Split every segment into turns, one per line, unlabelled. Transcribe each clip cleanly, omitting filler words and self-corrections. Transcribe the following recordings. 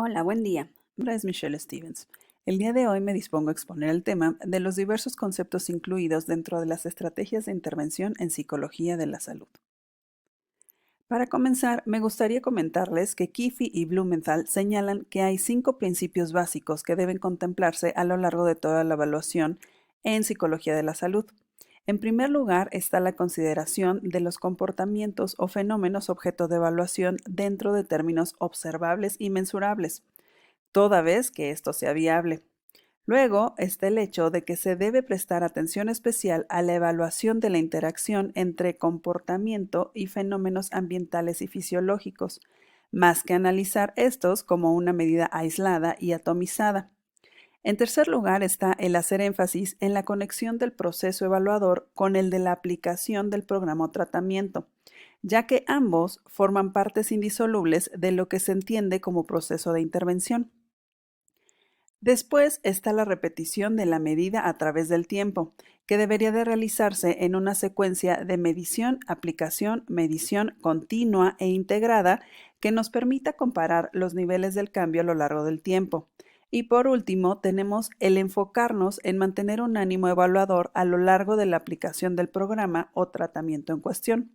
Hola, buen día. Mi nombre es Michelle Stevens. El día de hoy me dispongo a exponer el tema de los diversos conceptos incluidos dentro de las estrategias de intervención en psicología de la salud. Para comenzar, me gustaría comentarles que Kiffey y Blumenthal señalan que hay 5 principios básicos que deben contemplarse a lo largo de toda la evaluación en psicología de la salud. En primer lugar está la consideración de los comportamientos o fenómenos objeto de evaluación dentro de términos observables y mensurables, toda vez que esto sea viable. Luego está el hecho de que se debe prestar atención especial a la evaluación de la interacción entre comportamiento y fenómenos ambientales y fisiológicos, más que analizar estos como una medida aislada y atomizada. En tercer lugar está el hacer énfasis en la conexión del proceso evaluador con el de la aplicación del programa o tratamiento, ya que ambos forman partes indisolubles de lo que se entiende como proceso de intervención. Después está la repetición de la medida a través del tiempo, que debería de realizarse en una secuencia de medición, aplicación, medición continua e integrada que nos permita comparar los niveles del cambio a lo largo del tiempo. Y por último, tenemos el enfocarnos en mantener un ánimo evaluador a lo largo de la aplicación del programa o tratamiento en cuestión,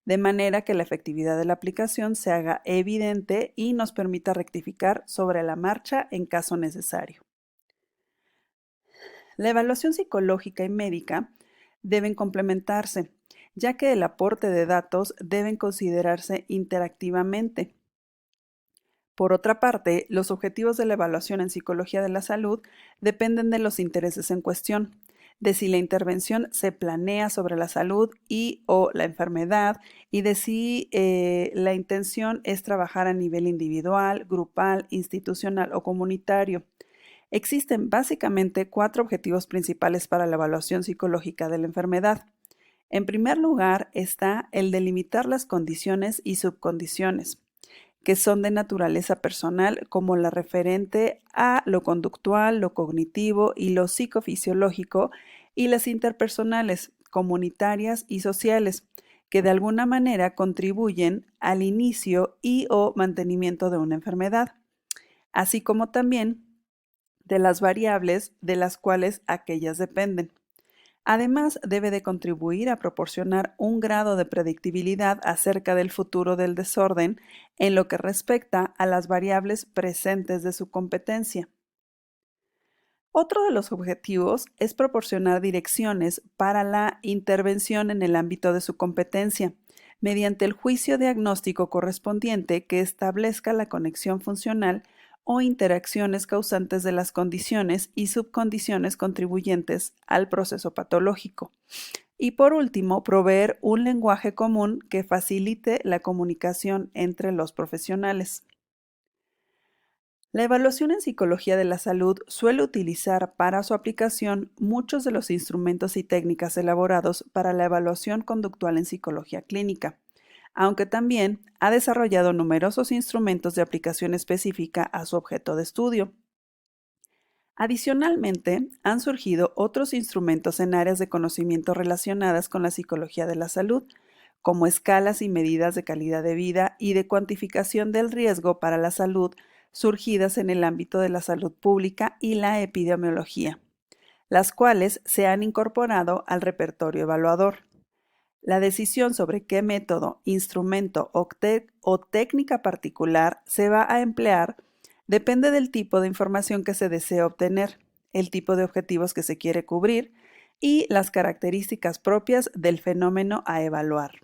de manera que la efectividad de la aplicación se haga evidente y nos permita rectificar sobre la marcha en caso necesario. La evaluación psicológica y médica deben complementarse, ya que el aporte de datos deben considerarse interactivamente. Por otra parte, los objetivos de la evaluación en psicología de la salud dependen de los intereses en cuestión, de si la intervención se planea sobre la salud y o la enfermedad y de si la intención es trabajar a nivel individual, grupal, institucional o comunitario. Existen básicamente 4 objetivos principales para la evaluación psicológica de la enfermedad. En primer lugar está el delimitar las condiciones y subcondiciones, que son de naturaleza personal, como la referente a lo conductual, lo cognitivo y lo psicofisiológico, y las interpersonales, comunitarias y sociales, que de alguna manera contribuyen al inicio y o mantenimiento de una enfermedad, así como también de las variables de las cuales aquellas dependen. Además, debe de contribuir a proporcionar un grado de predictibilidad acerca del futuro del desorden en lo que respecta a las variables presentes de su competencia. Otro de los objetivos es proporcionar direcciones para la intervención en el ámbito de su competencia, mediante el juicio diagnóstico correspondiente que establezca la conexión funcional o interacciones causantes de las condiciones y subcondiciones contribuyentes al proceso patológico. Y por último, proveer un lenguaje común que facilite la comunicación entre los profesionales. La evaluación en psicología de la salud suele utilizar para su aplicación muchos de los instrumentos y técnicas elaborados para la evaluación conductual en psicología clínica, aunque también ha desarrollado numerosos instrumentos de aplicación específica a su objeto de estudio. Adicionalmente, han surgido otros instrumentos en áreas de conocimiento relacionadas con la psicología de la salud, como escalas y medidas de calidad de vida y de cuantificación del riesgo para la salud surgidas en el ámbito de la salud pública y la epidemiología, las cuales se han incorporado al repertorio evaluador. La decisión sobre qué método, instrumento o técnica particular se va a emplear depende del tipo de información que se desea obtener, el tipo de objetivos que se quiere cubrir y las características propias del fenómeno a evaluar.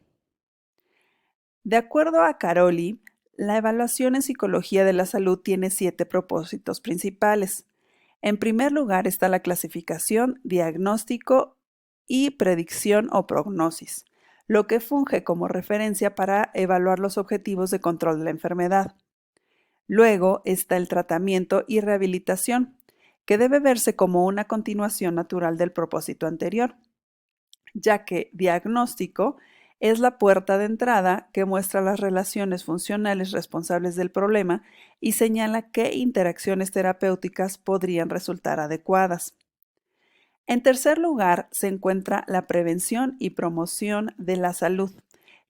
De acuerdo a Caroli, la evaluación en psicología de la salud tiene 7 propósitos principales. En primer lugar está la clasificación, diagnóstico y predicción o prognosis, lo que funge como referencia para evaluar los objetivos de control de la enfermedad. Luego está el tratamiento y rehabilitación, que debe verse como una continuación natural del propósito anterior, ya que diagnóstico es la puerta de entrada que muestra las relaciones funcionales responsables del problema y señala qué interacciones terapéuticas podrían resultar adecuadas. En tercer lugar, se encuentra la prevención y promoción de la salud,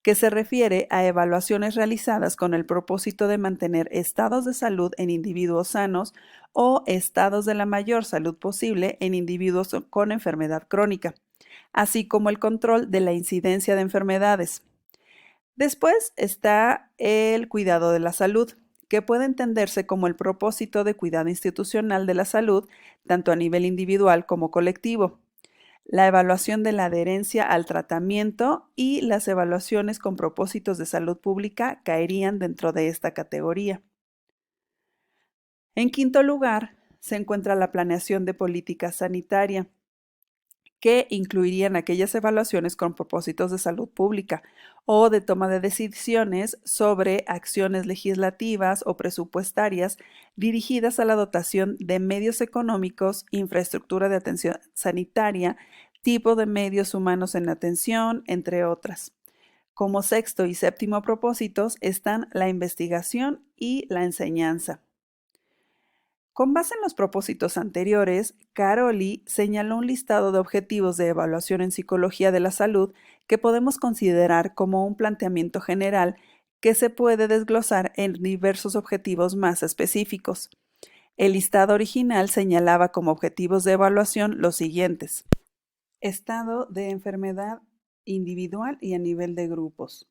que se refiere a evaluaciones realizadas con el propósito de mantener estados de salud en individuos sanos o estados de la mayor salud posible en individuos con enfermedad crónica, así como el control de la incidencia de enfermedades. Después está el cuidado de la salud, que puede entenderse como el propósito de cuidado institucional de la salud, tanto a nivel individual como colectivo. La evaluación de la adherencia al tratamiento y las evaluaciones con propósitos de salud pública caerían dentro de esta categoría. En quinto lugar, se encuentra la planeación de política sanitaria, que incluirían aquellas evaluaciones con propósitos de salud pública o de toma de decisiones sobre acciones legislativas o presupuestarias dirigidas a la dotación de medios económicos, infraestructura de atención sanitaria, tipo de medios humanos en atención, entre otras. Como sexto y séptimo propósitos están la investigación y la enseñanza. Con base en los propósitos anteriores, Caroli señaló un listado de objetivos de evaluación en psicología de la salud que podemos considerar como un planteamiento general que se puede desglosar en diversos objetivos más específicos. El listado original señalaba como objetivos de evaluación los siguientes: estado de enfermedad individual y a nivel de grupos,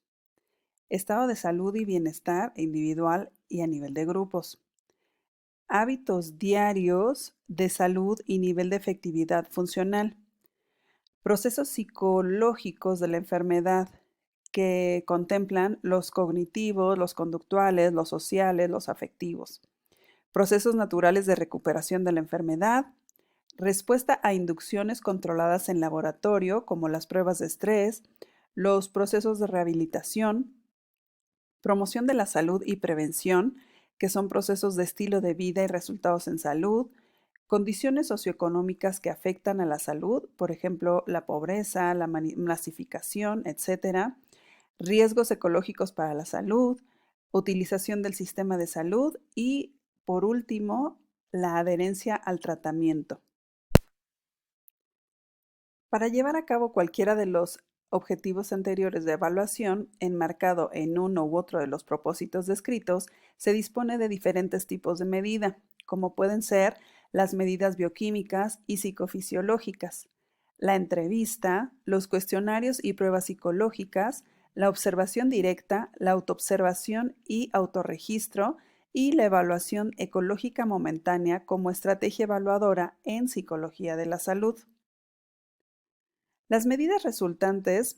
estado de salud y bienestar individual y a nivel de grupos, hábitos diarios de salud y nivel de efectividad funcional, procesos psicológicos de la enfermedad que contemplan los cognitivos, los conductuales, los sociales, los afectivos, procesos naturales de recuperación de la enfermedad, respuesta a inducciones controladas en laboratorio, como las pruebas de estrés, los procesos de rehabilitación, promoción de la salud y prevención, que son procesos de estilo de vida y resultados en salud, condiciones socioeconómicas que afectan a la salud, por ejemplo, la pobreza, la masificación, etcétera, riesgos ecológicos para la salud, utilización del sistema de salud y, por último, la adherencia al tratamiento. Para llevar a cabo cualquiera de los objetivos anteriores de evaluación, enmarcado en uno u otro de los propósitos descritos, se dispone de diferentes tipos de medida, como pueden ser las medidas bioquímicas y psicofisiológicas, la entrevista, los cuestionarios y pruebas psicológicas, la observación directa, la autoobservación y autorregistro, y la evaluación ecológica momentánea como estrategia evaluadora en psicología de la salud. Las medidas resultantes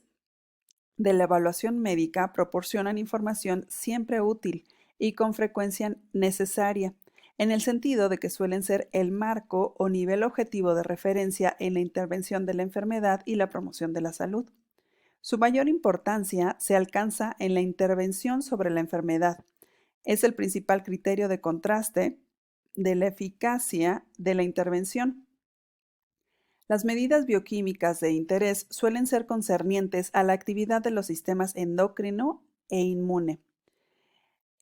de la evaluación médica proporcionan información siempre útil y con frecuencia necesaria, en el sentido de que suelen ser el marco o nivel objetivo de referencia en la intervención de la enfermedad y la promoción de la salud. Su mayor importancia se alcanza en la intervención sobre la enfermedad. Es el principal criterio de contraste de la eficacia de la intervención. Las medidas bioquímicas de interés suelen ser concernientes a la actividad de los sistemas endocrino e inmune.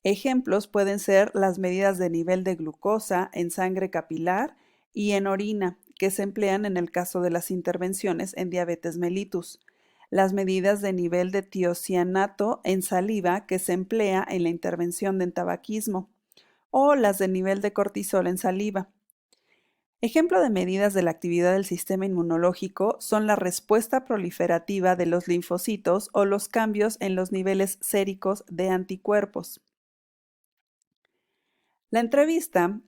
Ejemplos pueden ser las medidas de nivel de glucosa en sangre capilar y en orina, que se emplean en el caso de las intervenciones en diabetes mellitus, las medidas de nivel de tiocianato en saliva, que se emplea en la intervención de tabaquismo, o las de nivel de cortisol en saliva. Ejemplo de medidas de la actividad del sistema inmunológico son la respuesta proliferativa de los linfocitos o los cambios en los niveles séricos de anticuerpos. La entrevista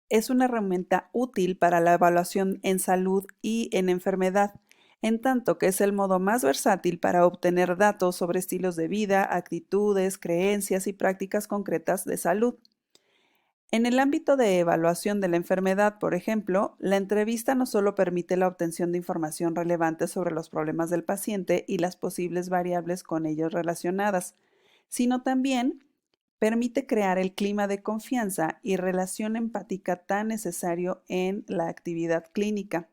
es una herramienta útil para la evaluación en salud y en enfermedad, en tanto que es el modo más versátil para obtener datos sobre estilos de vida, actitudes, creencias y prácticas concretas de salud. En el ámbito de evaluación de la enfermedad, por ejemplo, la entrevista no solo permite la obtención de información relevante sobre los problemas del paciente y las posibles variables con ellos relacionadas, sino también permite crear el clima de confianza y relación empática tan necesario en la actividad clínica.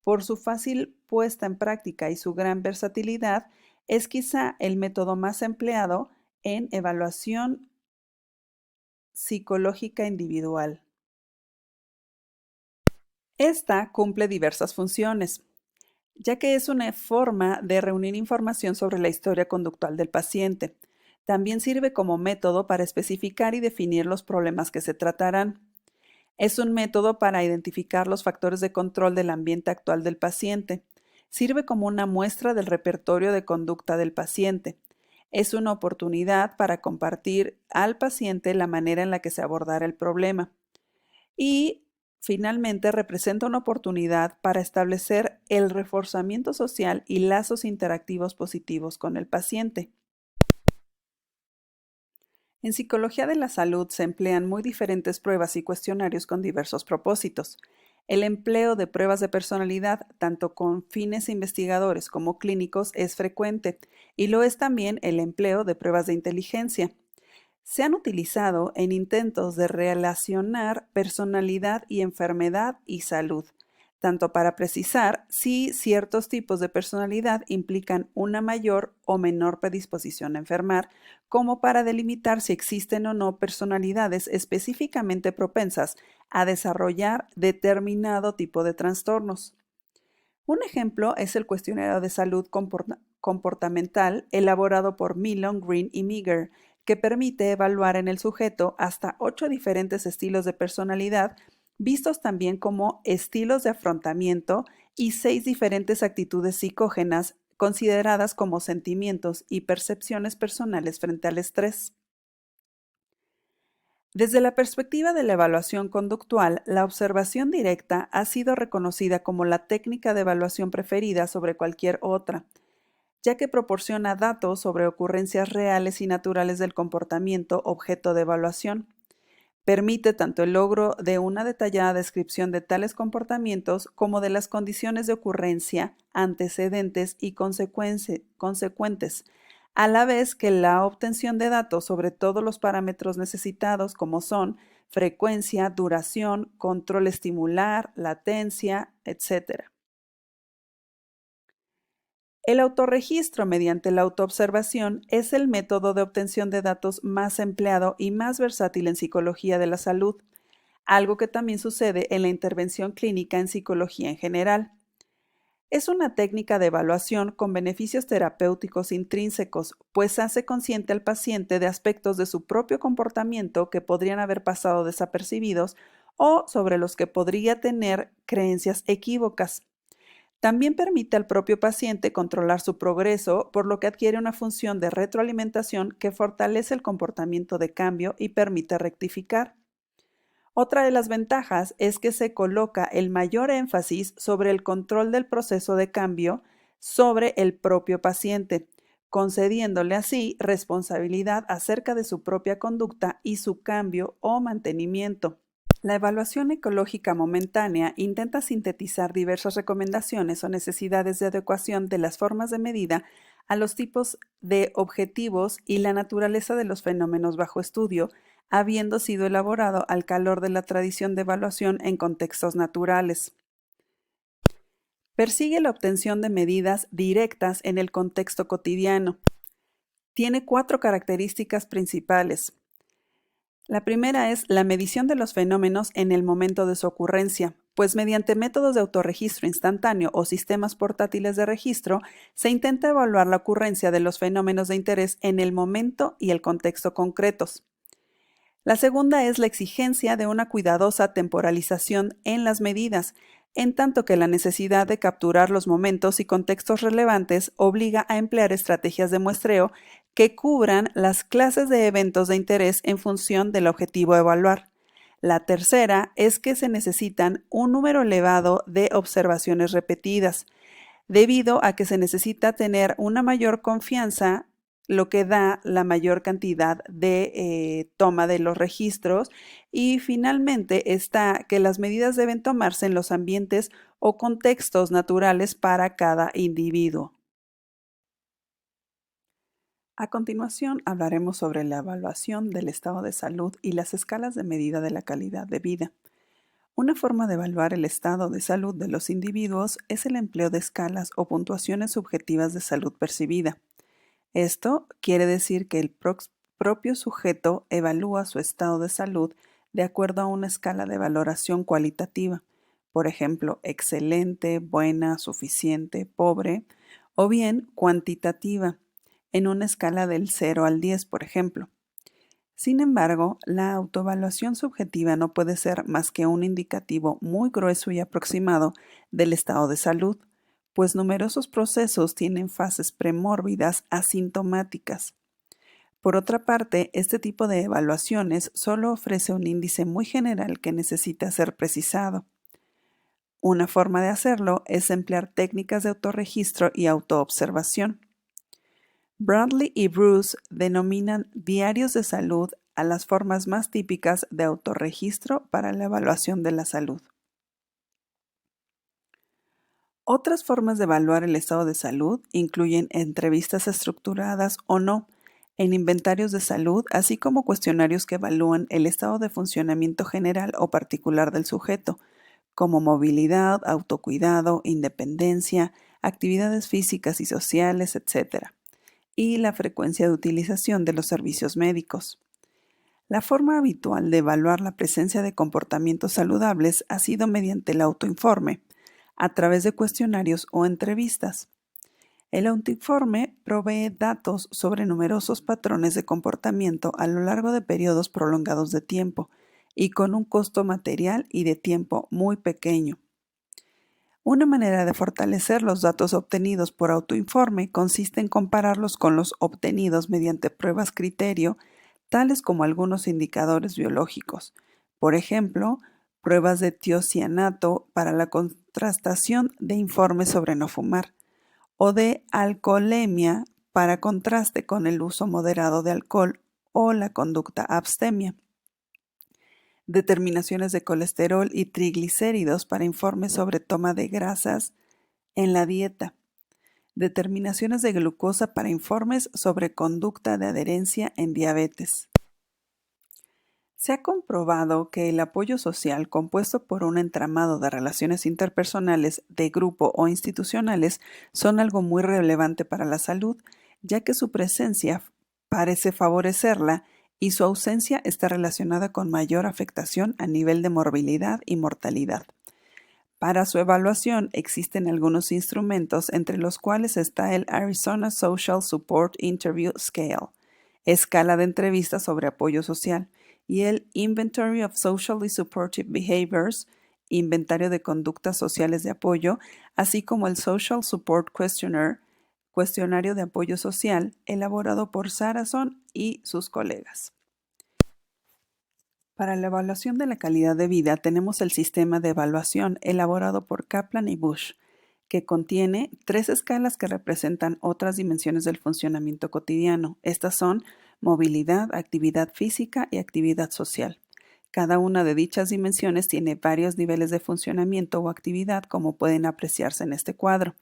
Por su fácil puesta en práctica y su gran versatilidad, es quizá el método más empleado en evaluación psicológica individual. Esta cumple diversas funciones. ya que es una forma de reunir información sobre la historia conductual del paciente. También sirve como método para especificar y definir los problemas que se tratarán. Es un método para identificar los factores de control del ambiente actual del paciente. Sirve como una muestra del repertorio de conducta del paciente. Es una oportunidad para compartir al paciente la manera en la que se abordará el problema. Y finalmente representa una oportunidad para establecer el reforzamiento social y lazos interactivos positivos con el paciente. En psicología de la salud se emplean muy diferentes pruebas y cuestionarios con diversos propósitos. El empleo de pruebas de personalidad, tanto con fines investigadores como clínicos, es frecuente, y lo es también el empleo de pruebas de inteligencia. Se han utilizado en intentos de relacionar personalidad y enfermedad y salud, tanto para precisar si ciertos tipos de personalidad implican una mayor o menor predisposición a enfermar, como para delimitar si existen o no personalidades específicamente propensas a desarrollar determinado tipo de trastornos. Un ejemplo es el cuestionario de salud comportamental elaborado por Millon, Green y Meagher, que permite evaluar en el sujeto hasta 8 diferentes estilos de personalidad, vistos también como estilos de afrontamiento, y 6 diferentes actitudes psicógenas consideradas como sentimientos y percepciones personales frente al estrés. Desde la perspectiva de la evaluación conductual, la observación directa ha sido reconocida como la técnica de evaluación preferida sobre cualquier otra, ya que proporciona datos sobre ocurrencias reales y naturales del comportamiento objeto de evaluación. Permite tanto el logro de una detallada descripción de tales comportamientos como de las condiciones de ocurrencia, antecedentes y consecuentes, a la vez que la obtención de datos sobre todos los parámetros necesitados como son frecuencia, duración, control estimular, latencia, etc. El autorregistro mediante la autoobservación es el método de obtención de datos más empleado y más versátil en psicología de la salud, algo que también sucede en la intervención clínica en psicología en general. Es una técnica de evaluación con beneficios terapéuticos intrínsecos, pues hace consciente al paciente de aspectos de su propio comportamiento que podrían haber pasado desapercibidos o sobre los que podría tener creencias equívocas. También permite al propio paciente controlar su progreso, por lo que adquiere una función de retroalimentación que fortalece el comportamiento de cambio y permite rectificar. Otra de las ventajas es que se coloca el mayor énfasis sobre el control del proceso de cambio sobre el propio paciente, concediéndole así responsabilidad acerca de su propia conducta y su cambio o mantenimiento. La evaluación ecológica momentánea intenta sintetizar diversas recomendaciones o necesidades de adecuación de las formas de medida a los tipos de objetivos y la naturaleza de los fenómenos bajo estudio, habiendo sido elaborado al calor de la tradición de evaluación en contextos naturales. Persigue la obtención de medidas directas en el contexto cotidiano. Tiene 4 características principales. La primera es la medición de los fenómenos en el momento de su ocurrencia, pues mediante métodos de autorregistro instantáneo o sistemas portátiles de registro, se intenta evaluar la ocurrencia de los fenómenos de interés en el momento y el contexto concretos. La segunda es la exigencia de una cuidadosa temporalización en las medidas, en tanto que la necesidad de capturar los momentos y contextos relevantes obliga a emplear estrategias de muestreo que cubran las clases de eventos de interés en función del objetivo a evaluar. La tercera es que se necesitan un número elevado de observaciones repetidas, debido a que se necesita tener una mayor confianza, lo que da la mayor cantidad de toma de los registros. Y finalmente está que las medidas deben tomarse en los ambientes o contextos naturales para cada individuo. A continuación hablaremos sobre la evaluación del estado de salud y las escalas de medida de la calidad de vida. Una forma de evaluar el estado de salud de los individuos es el empleo de escalas o puntuaciones subjetivas de salud percibida. Esto quiere decir que el propio sujeto evalúa su estado de salud de acuerdo a una escala de valoración cualitativa. por ejemplo, excelente, buena, suficiente, pobre, o bien cuantitativa, en una escala del 0 al 10, por ejemplo. Sin embargo, la autoevaluación subjetiva no puede ser más que un indicativo muy grueso y aproximado del estado de salud, pues numerosos procesos tienen fases premórbidas asintomáticas. Por otra parte, este tipo de evaluaciones solo ofrece un índice muy general que necesita ser precisado. Una forma de hacerlo es emplear técnicas de autorregistro y autoobservación. Bradley y Bruce denominan diarios de salud a las formas más típicas de autorregistro para la evaluación de la salud. Otras formas de evaluar el estado de salud incluyen entrevistas estructuradas o no, en inventarios de salud, así como cuestionarios que evalúan el estado de funcionamiento general o particular del sujeto, como movilidad, autocuidado, independencia, actividades físicas y sociales, etc., y la frecuencia de utilización de los servicios médicos. La forma habitual de evaluar la presencia de comportamientos saludables ha sido mediante el autoinforme, a través de cuestionarios o entrevistas. El autoinforme provee datos sobre numerosos patrones de comportamiento a lo largo de periodos prolongados de tiempo y con un costo material y de tiempo muy pequeño. Una manera de fortalecer los datos obtenidos por autoinforme consiste en compararlos con los obtenidos mediante pruebas criterio, tales como algunos indicadores biológicos. Por ejemplo, pruebas de tiocianato para la contrastación de informes sobre no fumar, o de alcoholemia para contraste con el uso moderado de alcohol o la conducta abstemia. Determinaciones de colesterol y triglicéridos para informes sobre toma de grasas en la dieta. Determinaciones de glucosa para informes sobre conducta de adherencia en diabetes. Se ha comprobado que el apoyo social, compuesto por un entramado de relaciones interpersonales, de grupo o institucionales, son algo muy relevante para la salud, ya que su presencia parece favorecerla y su ausencia está relacionada con mayor afectación a nivel de morbilidad y mortalidad. Para su evaluación existen algunos instrumentos, entre los cuales está el Arizona Social Support Interview Scale, escala de entrevistas sobre apoyo social, y el Inventory of Socially Supportive Behaviors, inventario de conductas sociales de apoyo, así como el Social Support Questionnaire, cuestionario de apoyo social, elaborado por Saracen y sus colegas. Para la evaluación de la calidad de vida tenemos el sistema de evaluación elaborado por Kaplan y Bush, que contiene 3 escalas que representan otras dimensiones del funcionamiento cotidiano. Estas son movilidad, actividad física y actividad social. Cada una de dichas dimensiones tiene varios niveles de funcionamiento o actividad, como pueden apreciarse en este cuadro.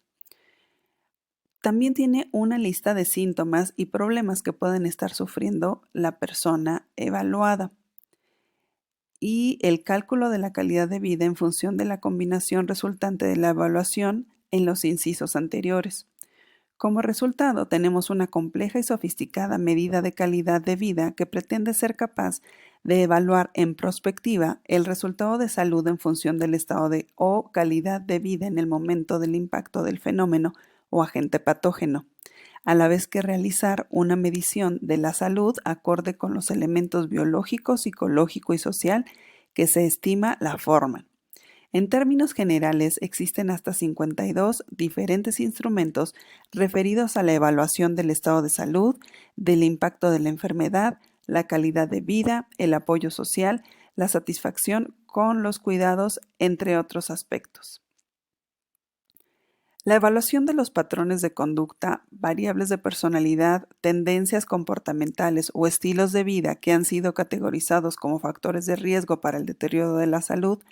También tiene una lista de síntomas y problemas que pueden estar sufriendo la persona evaluada y el cálculo de la calidad de vida en función de la combinación resultante de la evaluación en los incisos anteriores. Como resultado, tenemos una compleja y sofisticada medida de calidad de vida que pretende ser capaz de evaluar en prospectiva el resultado de salud en función del estado de o calidad de vida en el momento del impacto del fenómeno o agente patógeno, a la vez que realizar una medición de la salud acorde con los elementos biológico, psicológico y social que se estima la forman. En términos generales, existen hasta 52 diferentes instrumentos referidos a la evaluación del estado de salud, del impacto de la enfermedad, la calidad de vida, el apoyo social, la satisfacción con los cuidados, entre otros aspectos. La evaluación de los patrones de conducta, variables de personalidad, tendencias comportamentales o estilos de vida que han sido categorizados como factores de riesgo para el deterioro de la salud,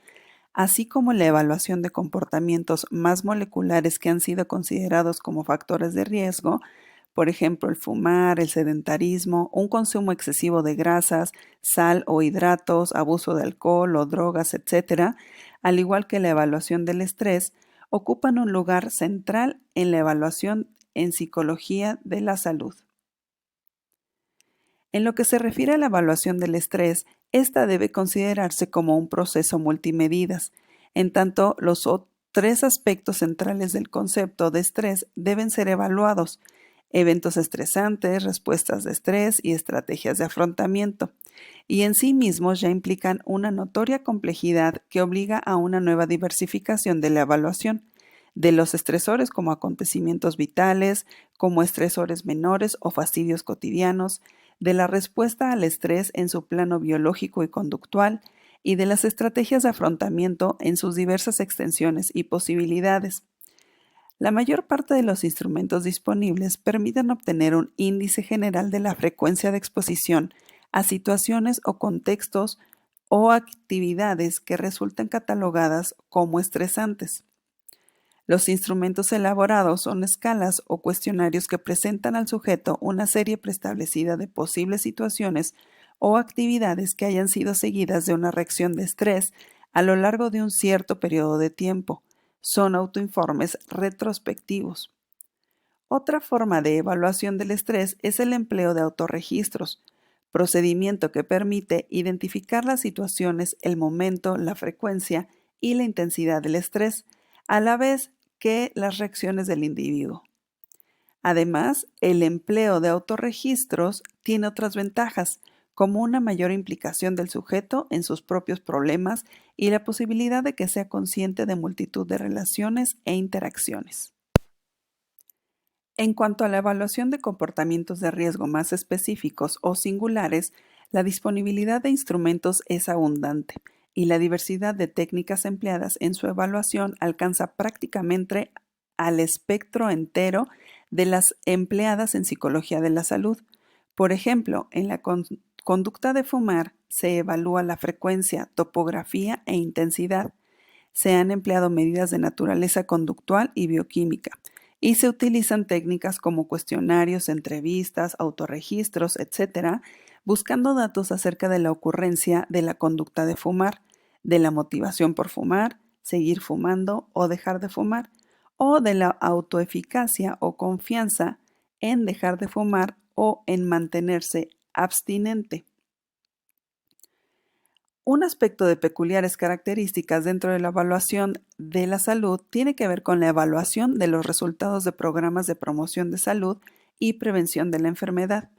así como la evaluación de comportamientos más moleculares que han sido considerados como factores de riesgo, por ejemplo, el fumar, el sedentarismo, un consumo excesivo de grasas, sal o hidratos, abuso de alcohol o drogas, etc., al igual que la evaluación del estrés, ocupan un lugar central en la evaluación en psicología de la salud. En lo que se refiere a la evaluación del estrés, esta debe considerarse como un proceso multimedidas, En tanto, tres aspectos centrales del concepto de estrés deben ser evaluados: eventos estresantes, respuestas de estrés y estrategias de afrontamiento, y en sí mismos ya implican una notoria complejidad que obliga a una nueva diversificación de la evaluación de los estresores como acontecimientos vitales, como estresores menores o fastidios cotidianos, de la respuesta al estrés en su plano biológico y conductual, y de las estrategias de afrontamiento en sus diversas extensiones y posibilidades. La mayor parte de los instrumentos disponibles permiten obtener un índice general de la frecuencia de exposición a situaciones o contextos o actividades que resultan catalogadas como estresantes. Los instrumentos elaborados son escalas o cuestionarios que presentan al sujeto una serie preestablecida de posibles situaciones o actividades que hayan sido seguidas de una reacción de estrés a lo largo de un cierto periodo de tiempo. Son autoinformes retrospectivos. Otra forma de evaluación del estrés es el empleo de autorregistros, procedimiento que permite identificar las situaciones, el momento, la frecuencia y la intensidad del estrés, a la vez que las reacciones del individuo. Además, el empleo de autorregistros tiene otras ventajas, como una mayor implicación del sujeto en sus propios problemas y la posibilidad de que sea consciente de multitud de relaciones e interacciones. En cuanto a la evaluación de comportamientos de riesgo más específicos o singulares, la disponibilidad de instrumentos es abundante y la diversidad de técnicas empleadas en su evaluación alcanza prácticamente al espectro entero de las empleadas en psicología de la salud. Por ejemplo, en la conducta de fumar se evalúa la frecuencia, topografía e intensidad. Se han empleado medidas de naturaleza conductual y bioquímica, y se utilizan técnicas como cuestionarios, entrevistas, autorregistros, etc., buscando datos acerca de la ocurrencia de la conducta de fumar, de la motivación por fumar, seguir fumando o dejar de fumar, o de la autoeficacia o confianza en dejar de fumar o en mantenerse abstinente. Un aspecto de peculiares características dentro de la evaluación de la salud tiene que ver con la evaluación de los resultados de programas de promoción de salud y prevención de la enfermedad,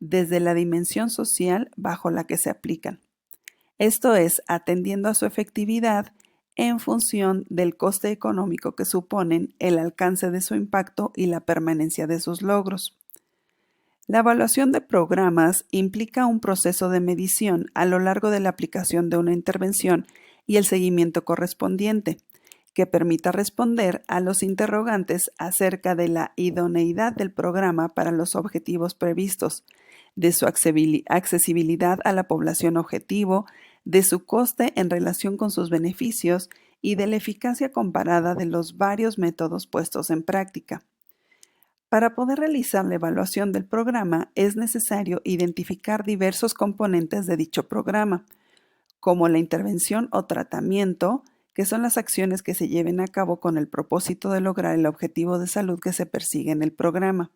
desde la dimensión social bajo la que se aplican. Esto es, atendiendo a su efectividad en función del coste económico que suponen, el alcance de su impacto y la permanencia de sus logros. La evaluación de programas implica un proceso de medición a lo largo de la aplicación de una intervención y el seguimiento correspondiente, que permita responder a los interrogantes acerca de la idoneidad del programa para los objetivos previstos, de su accesibilidad a la población objetivo, de su coste en relación con sus beneficios y de la eficacia comparada de los varios métodos puestos en práctica. Para poder realizar la evaluación del programa es necesario identificar diversos componentes de dicho programa, como la intervención o tratamiento, que son las acciones que se lleven a cabo con el propósito de lograr el objetivo de salud que se persigue en el programa.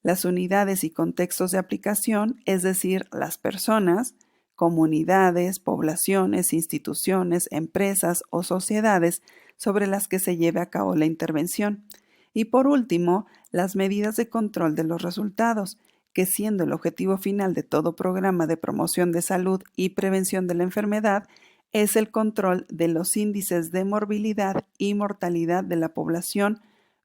Las unidades y contextos de aplicación, es decir, las personas, comunidades, poblaciones, instituciones, empresas o sociedades sobre las que se lleve a cabo la intervención. Y por último, las medidas de control de los resultados, que siendo el objetivo final de todo programa de promoción de salud y prevención de la enfermedad, es el control de los índices de morbilidad y mortalidad de la población,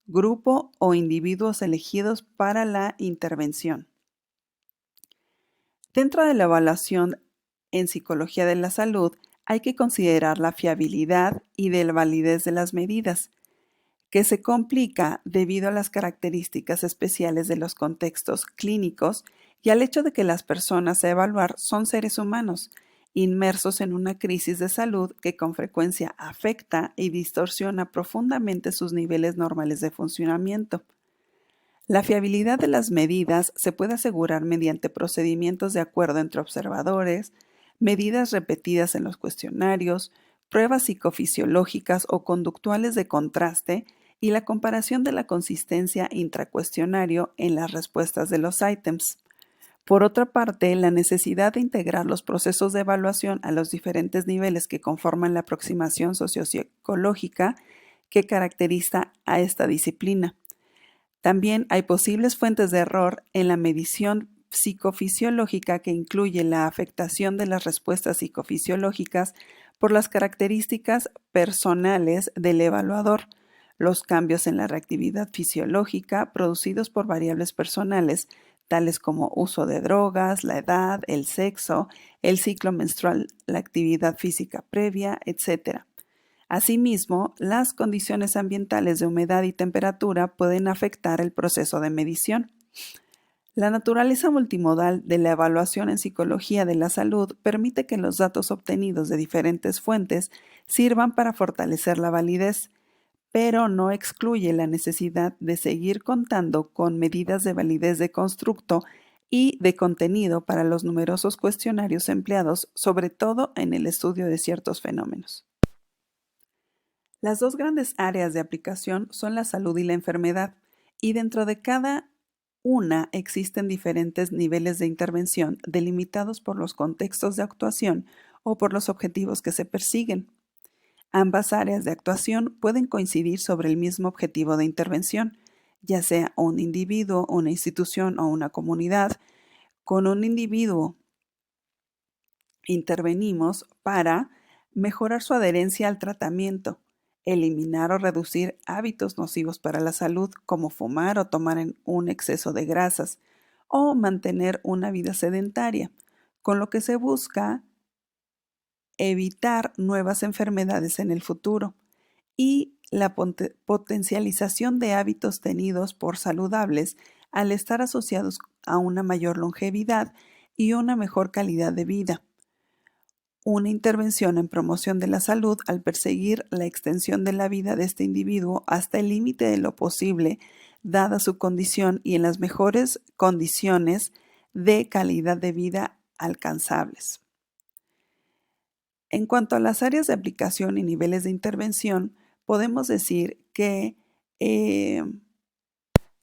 grupo o individuos elegidos para la intervención. Dentro de la evaluación en psicología de la salud, hay que considerar la fiabilidad y de la validez de las medidas, que se complica debido a las características especiales de los contextos clínicos y al hecho de que las personas a evaluar son seres humanos, inmersos en una crisis de salud que con frecuencia afecta y distorsiona profundamente sus niveles normales de funcionamiento. La fiabilidad de las medidas se puede asegurar mediante procedimientos de acuerdo entre observadores, medidas repetidas en los cuestionarios, pruebas psicofisiológicas o conductuales de contraste y la comparación de la consistencia intracuestionario en las respuestas de los ítems. Por otra parte, la necesidad de integrar los procesos de evaluación a los diferentes niveles que conforman la aproximación sociopsicológica que caracteriza a esta disciplina. También hay posibles fuentes de error en la medición psicofisiológica que incluye la afectación de las respuestas psicofisiológicas por las características personales del evaluador, los cambios en la reactividad fisiológica producidos por variables personales, tales como uso de drogas, la edad, el sexo, el ciclo menstrual, la actividad física previa, etc. Asimismo, las condiciones ambientales de humedad y temperatura pueden afectar el proceso de medición. La naturaleza multimodal de la evaluación en psicología de la salud permite que los datos obtenidos de diferentes fuentes sirvan para fortalecer la validez, pero no excluye la necesidad de seguir contando con medidas de validez de constructo y de contenido para los numerosos cuestionarios empleados, sobre todo en el estudio de ciertos fenómenos. Las dos grandes áreas de aplicación son la salud y la enfermedad, y dentro de cada una existen diferentes niveles de intervención delimitados por los contextos de actuación o por los objetivos que se persiguen. Ambas áreas de actuación pueden coincidir sobre el mismo objetivo de intervención, ya sea un individuo, una institución o una comunidad. Con un individuo intervenimos para mejorar su adherencia al tratamiento, eliminar o reducir hábitos nocivos para la salud, como fumar o tomar un exceso de grasas, o mantener una vida sedentaria, con lo que se busca evitar nuevas enfermedades en el futuro y la potencialización de hábitos tenidos por saludables al estar asociados a una mayor longevidad y una mejor calidad de vida. Una intervención en promoción de la salud al perseguir la extensión de la vida de este individuo hasta el límite de lo posible, dada su condición y en las mejores condiciones de calidad de vida alcanzables. En cuanto a las áreas de aplicación y niveles de intervención, podemos decir que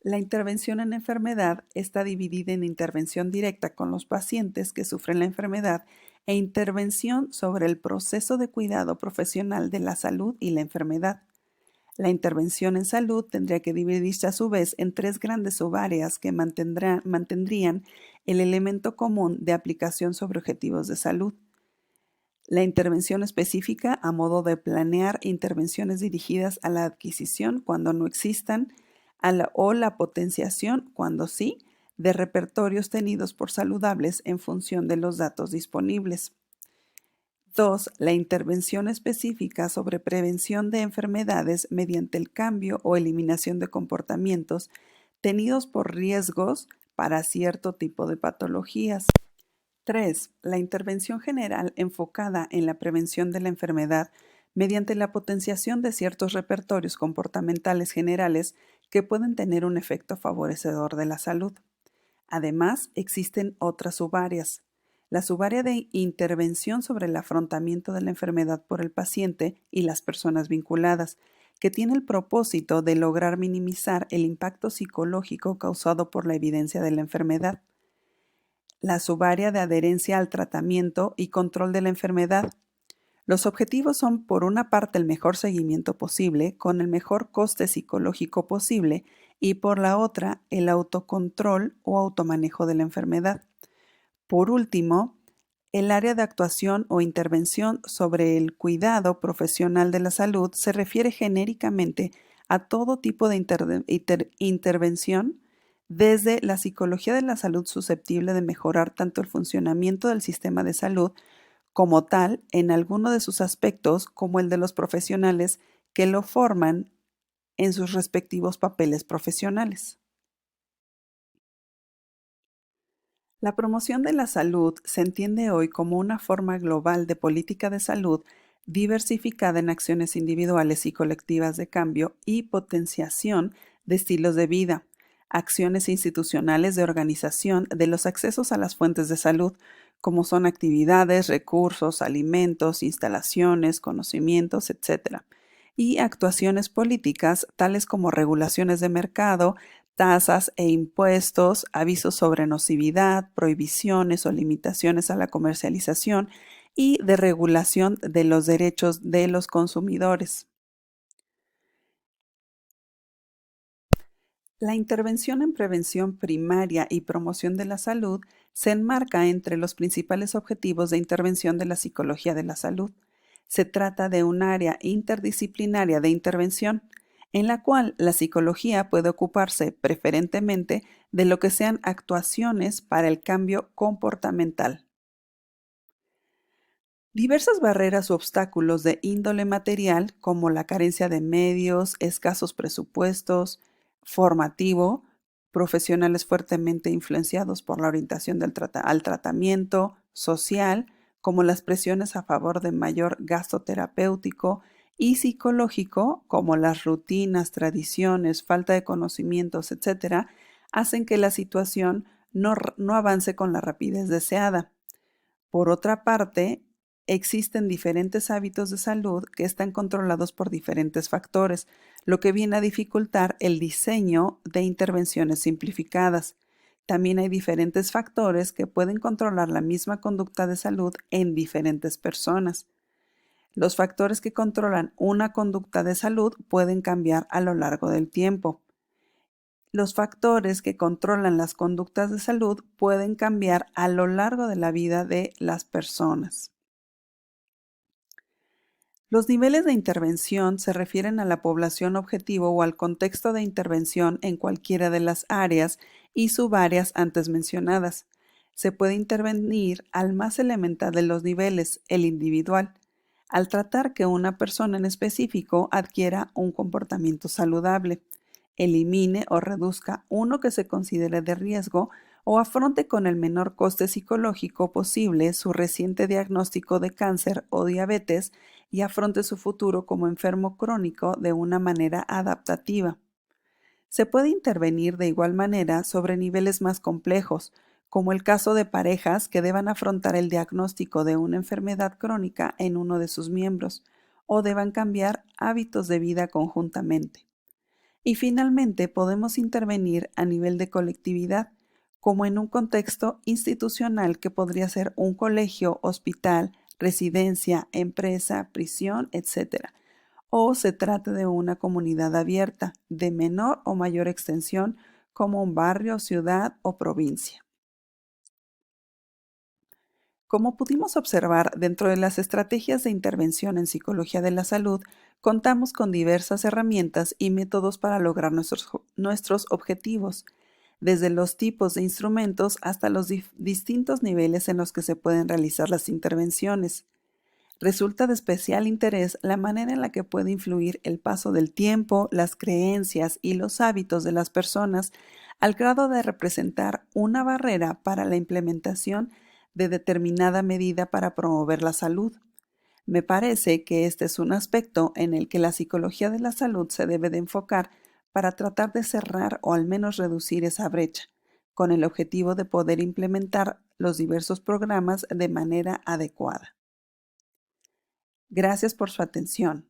la intervención en enfermedad está dividida en intervención directa con los pacientes que sufren la enfermedad e intervención sobre el proceso de cuidado profesional de la salud y la enfermedad. La intervención en salud tendría que dividirse a su vez en tres grandes subáreas que mantendrían el elemento común de aplicación sobre objetivos de salud. La intervención específica a modo de planear intervenciones dirigidas a la adquisición cuando no existan o la potenciación cuando sí, de repertorios tenidos por saludables en función de los datos disponibles. 2. La intervención específica sobre prevención de enfermedades mediante el cambio o eliminación de comportamientos tenidos por riesgos para cierto tipo de patologías. 3. La intervención general enfocada en la prevención de la enfermedad mediante la potenciación de ciertos repertorios comportamentales generales que pueden tener un efecto favorecedor de la salud. Además, existen otras subáreas. La subárea de intervención sobre el afrontamiento de la enfermedad por el paciente y las personas vinculadas, que tiene el propósito de lograr minimizar el impacto psicológico causado por la evidencia de la enfermedad. La subárea de adherencia al tratamiento y control de la enfermedad. Los objetivos son, por una parte, el mejor seguimiento posible, con el mejor coste psicológico posible, y por la otra, el autocontrol o automanejo de la enfermedad. Por último, el área de actuación o intervención sobre el cuidado profesional de la salud se refiere genéricamente a todo tipo de intervención desde la psicología de la salud susceptible de mejorar tanto el funcionamiento del sistema de salud como tal en alguno de sus aspectos como el de los profesionales que lo forman en sus respectivos papeles profesionales. La promoción de la salud se entiende hoy como una forma global de política de salud diversificada en acciones individuales y colectivas de cambio y potenciación de estilos de vida, acciones institucionales de organización de los accesos a las fuentes de salud, como son actividades, recursos, alimentos, instalaciones, conocimientos, etc. Y actuaciones políticas, tales como regulaciones de mercado, tasas e impuestos, avisos sobre nocividad, prohibiciones o limitaciones a la comercialización y de regulación de los derechos de los consumidores. La intervención en prevención primaria y promoción de la salud se enmarca entre los principales objetivos de intervención de la psicología de la salud. Se trata de un área interdisciplinaria de intervención en la cual la psicología puede ocuparse preferentemente de lo que sean actuaciones para el cambio comportamental. Diversas barreras u obstáculos de índole material, como la carencia de medios, escasos presupuestos, formativo, profesionales fuertemente influenciados por la orientación al tratamiento, social, como las presiones a favor de mayor gasto terapéutico, y psicológico, como las rutinas, tradiciones, falta de conocimientos, etcétera, hacen que la situación no avance con la rapidez deseada. Por otra parte, existen diferentes hábitos de salud que están controlados por diferentes factores, lo que viene a dificultar el diseño de intervenciones simplificadas. También hay diferentes factores que pueden controlar la misma conducta de salud en diferentes personas. Los factores que controlan una conducta de salud pueden cambiar a lo largo del tiempo. Los factores que controlan las conductas de salud pueden cambiar a lo largo de la vida de las personas. Los niveles de intervención se refieren a la población objetivo o al contexto de intervención en cualquiera de las áreas y subáreas antes mencionadas. Se puede intervenir al más elemental de los niveles, el individual, al tratar que una persona en específico adquiera un comportamiento saludable, elimine o reduzca uno que se considere de riesgo o afronte con el menor coste psicológico posible su reciente diagnóstico de cáncer o diabetes y afronte su futuro como enfermo crónico de una manera adaptativa. Se puede intervenir de igual manera sobre niveles más complejos, como el caso de parejas que deban afrontar el diagnóstico de una enfermedad crónica en uno de sus miembros o deban cambiar hábitos de vida conjuntamente. Y finalmente podemos intervenir a nivel de colectividad, como en un contexto institucional que podría ser un colegio, hospital, residencia, empresa, prisión, etc. O se trata de una comunidad abierta, de menor o mayor extensión, como un barrio, ciudad o provincia. Como pudimos observar, dentro de las estrategias de intervención en psicología de la salud, contamos con diversas herramientas y métodos para lograr nuestros objetivos, desde los tipos de instrumentos hasta los distintos niveles en los que se pueden realizar las intervenciones. Resulta de especial interés la manera en la que puede influir el paso del tiempo, las creencias y los hábitos de las personas al grado de representar una barrera para la implementación de determinada medida para promover la salud. Me parece que este es un aspecto en el que la psicología de la salud se debe de enfocar para tratar de cerrar o al menos reducir esa brecha, con el objetivo de poder implementar los diversos programas de manera adecuada. Gracias por su atención.